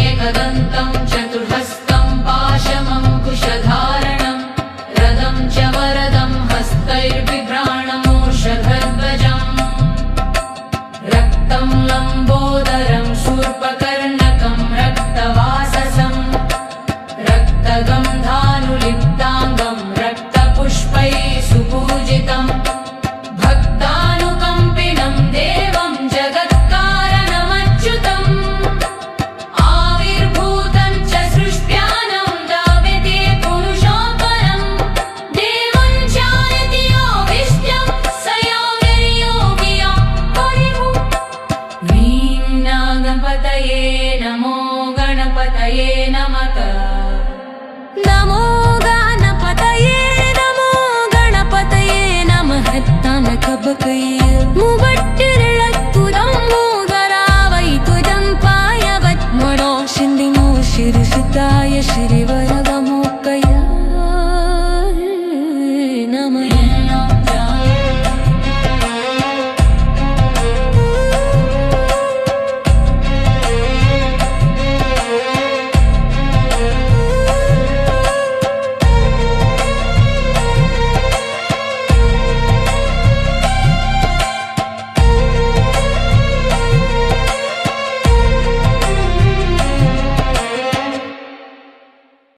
एकदन्तं चतुर्हस्तं पाशमङ्कुशधारणं रदं च वरदं हस्तैर्बिभ्राणमूषधध्वजम् रक्तं मुबलक्ष्मी